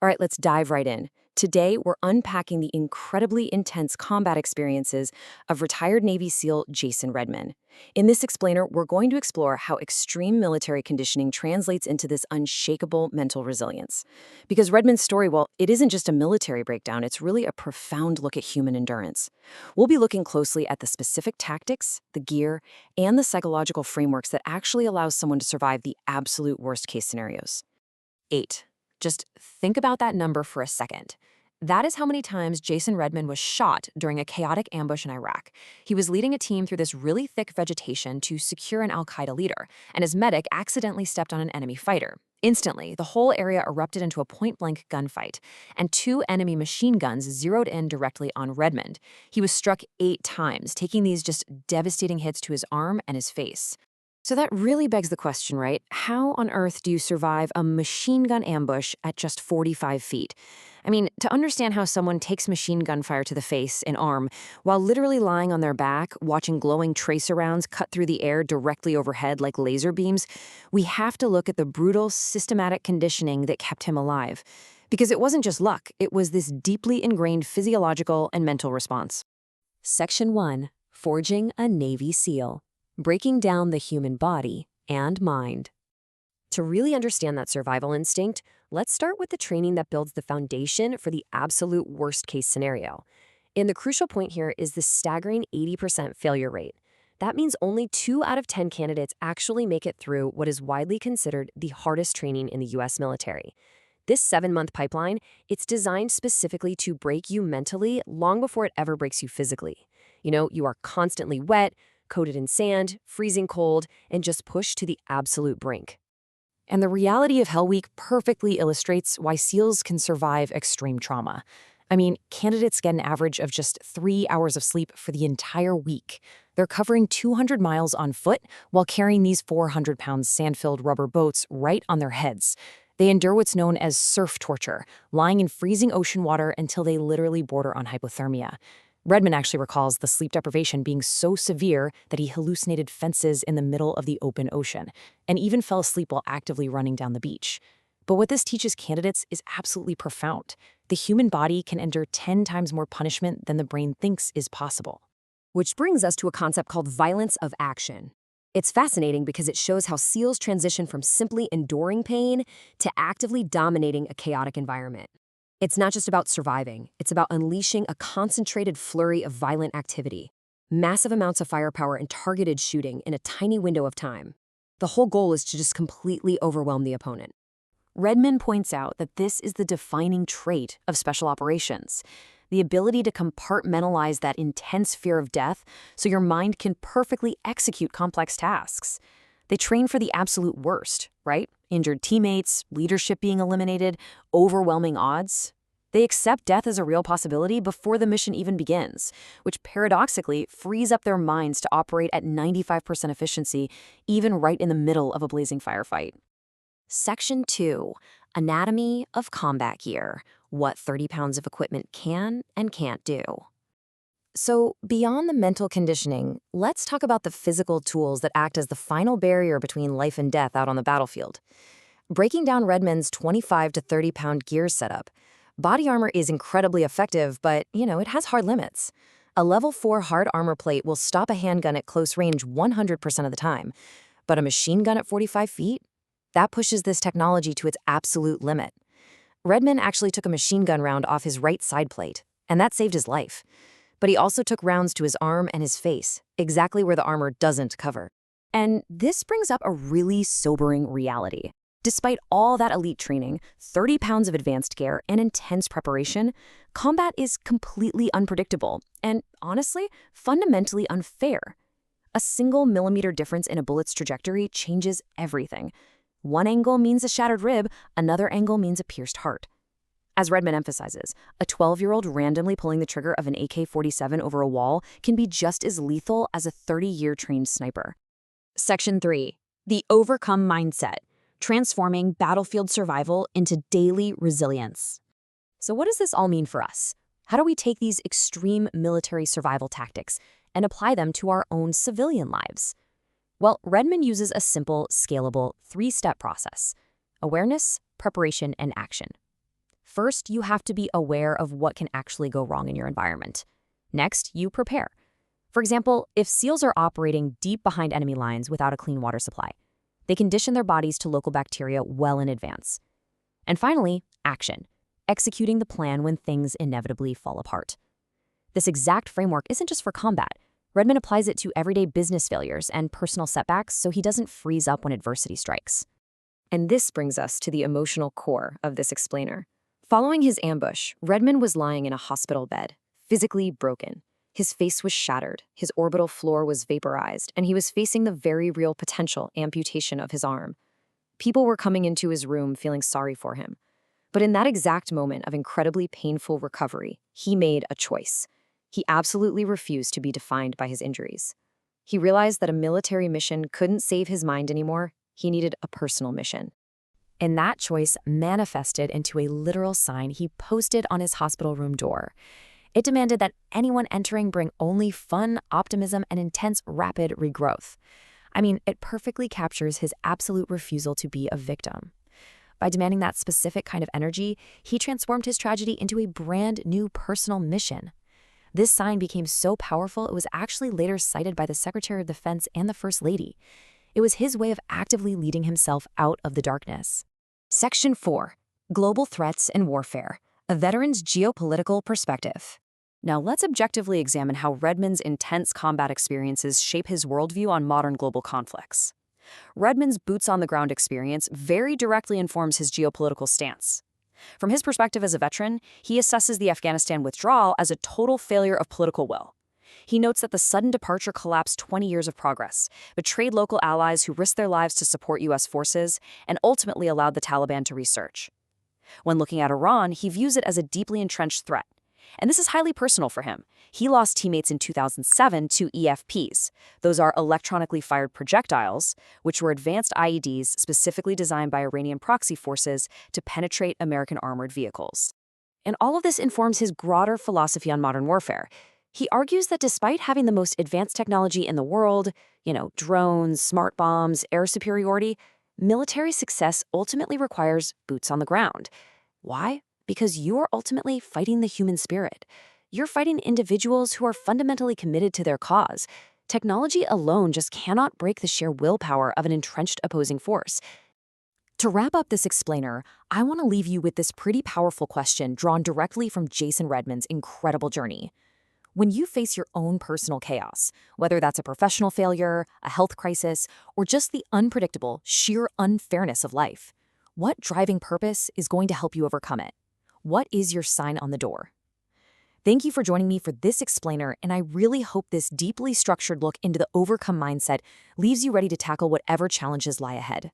All right, let's dive right in. Today, we're unpacking the incredibly intense combat experiences of retired Navy SEAL Jason Redman. In this explainer, we're going to explore how extreme military conditioning translates into this unshakable mental resilience. Because Redman's story, well, it isn't just a military breakdown, it's really a profound look at human endurance. We'll be looking closely at the specific tactics, the gear, and the psychological frameworks that actually allow someone to survive the absolute worst case scenarios. 8. Just think about that number for a second. That is how many times Jason Redman was shot during a chaotic ambush in Iraq. He was leading a team through this really thick vegetation to secure an Al Qaeda leader, and his medic accidentally stepped on an enemy fighter. Instantly, the whole area erupted into a point blank gunfight, and two enemy machine guns zeroed in directly on Redmond. He was struck 8 times, taking these just devastating hits to his arm and his face. So that really begs the question, right? How on earth do you survive a machine gun ambush at just 45 feet? I mean, to understand how someone takes machine gun fire to the face and arm while literally lying on their back, watching glowing tracer rounds cut through the air directly overhead like laser beams, we have to look at the brutal, systematic conditioning that kept him alive. Because it wasn't just luck, it was this deeply ingrained physiological and mental response. Section 1. Forging a Navy SEAL. Breaking down the human body and mind. To really understand that survival instinct, let's start with the training that builds the foundation for the absolute worst-case scenario. And the crucial point here is the staggering 80% failure rate. That means only 2 out of 10 candidates actually make it through what is widely considered the hardest training in the U.S. military. This 7-month pipeline, it's designed specifically to break you mentally long before it ever breaks you physically. You are constantly wet, coated in sand, freezing cold, and just pushed to the absolute brink. And the reality of Hell Week perfectly illustrates why SEALs can survive extreme trauma. I mean, candidates get an average of just 3 hours of sleep for the entire week. They're covering 200 miles on foot while carrying these 400-pound sand-filled rubber boats right on their heads. They endure what's known as surf torture, lying in freezing ocean water until they literally border on hypothermia. Redman actually recalls the sleep deprivation being so severe that he hallucinated fences in the middle of the open ocean, and even fell asleep while actively running down the beach. But what this teaches candidates is absolutely profound. The human body can endure 10 times more punishment than the brain thinks is possible. Which brings us to a concept called violence of action. It's fascinating because it shows how SEALs transition from simply enduring pain to actively dominating a chaotic environment. It's not just about surviving, it's about unleashing a concentrated flurry of violent activity, massive amounts of firepower and targeted shooting in a tiny window of time. The whole goal is to just completely overwhelm the opponent. Redman points out that this is the defining trait of special operations, the ability to compartmentalize that intense fear of death so your mind can perfectly execute complex tasks. They train for the absolute worst, right? Injured teammates, leadership being eliminated, overwhelming odds. They accept death as a real possibility before the mission even begins, which paradoxically frees up their minds to operate at 95% efficiency, even right in the middle of a blazing firefight. Section 2. Anatomy of Combat Gear. What 30 pounds of equipment can and can't do. So, beyond the mental conditioning, let's talk about the physical tools that act as the final barrier between life and death out on the battlefield. Breaking down Redman's 25 to 30-pound gear setup, body armor is incredibly effective, but, it has hard limits. A level 4 hard armor plate will stop a handgun at close range 100% of the time, but a machine gun at 45 feet? That pushes this technology to its absolute limit. Redman actually took a machine gun round off his right side plate, and that saved his life. But he also took rounds to his arm and his face, exactly where the armor doesn't cover. And this brings up a really sobering reality. Despite all that elite training, 30 pounds of advanced gear, and intense preparation, combat is completely unpredictable and, honestly, fundamentally unfair. A single millimeter difference in a bullet's trajectory changes everything. One angle means a shattered rib, another angle means a pierced heart. As Redman emphasizes, a 12-year-old randomly pulling the trigger of an AK-47 over a wall can be just as lethal as a 30-year trained sniper. Section 3. The Overcome Mindset. Transforming battlefield survival into daily resilience. So what does this all mean for us? How do we take these extreme military survival tactics and apply them to our own civilian lives? Well, Redman uses a simple, scalable, 3-step process: awareness, preparation, and action. First, you have to be aware of what can actually go wrong in your environment. Next, you prepare. For example, if SEALs are operating deep behind enemy lines without a clean water supply, they condition their bodies to local bacteria well in advance. And finally, action, executing the plan when things inevitably fall apart. This exact framework isn't just for combat. Redmond applies it to everyday business failures and personal setbacks so he doesn't freeze up when adversity strikes. And this brings us to the emotional core of this explainer. Following his ambush, Redmond was lying in a hospital bed, physically broken. His face was shattered, his orbital floor was vaporized, and he was facing the very real potential amputation of his arm. People were coming into his room feeling sorry for him. But in that exact moment of incredibly painful recovery, he made a choice. He absolutely refused to be defined by his injuries. He realized that a military mission couldn't save his mind anymore. He needed a personal mission. And that choice manifested into a literal sign he posted on his hospital room door. It demanded that anyone entering bring only fun, optimism, and intense, rapid regrowth. I mean, it perfectly captures his absolute refusal to be a victim. By demanding that specific kind of energy, he transformed his tragedy into a brand new personal mission. This sign became so powerful it was actually later cited by the Secretary of Defense and the First Lady. It was his way of actively leading himself out of the darkness. Section 4. Global Threats and Warfare, a Veteran's Geopolitical Perspective. Now let's objectively examine how Redmond's intense combat experiences shape his worldview on modern global conflicts. Redmond's boots-on-the-ground experience very directly informs his geopolitical stance. From his perspective as a veteran, he assesses the Afghanistan withdrawal as a total failure of political will. He notes that the sudden departure collapsed 20 years of progress, betrayed local allies who risked their lives to support U.S. forces, and ultimately allowed the Taliban to resurge. When looking at Iran, he views it as a deeply entrenched threat. And this is highly personal for him. He lost teammates in 2007 to EFPs. Those are electronically fired projectiles, which were advanced IEDs specifically designed by Iranian proxy forces to penetrate American armored vehicles. And all of this informs his broader philosophy on modern warfare. He argues that despite having the most advanced technology in the world, drones, smart bombs, air superiority, military success ultimately requires boots on the ground. Why? Because you are ultimately fighting the human spirit. You're fighting individuals who are fundamentally committed to their cause. Technology alone just cannot break the sheer willpower of an entrenched opposing force. To wrap up this explainer, I want to leave you with this pretty powerful question drawn directly from Jason Redmond's incredible journey. When you face your own personal chaos, whether that's a professional failure, a health crisis, or just the unpredictable, sheer unfairness of life, what driving purpose is going to help you overcome it? What is your sign on the door? Thank you for joining me for this explainer, and I really hope this deeply structured look into the overcome mindset leaves you ready to tackle whatever challenges lie ahead.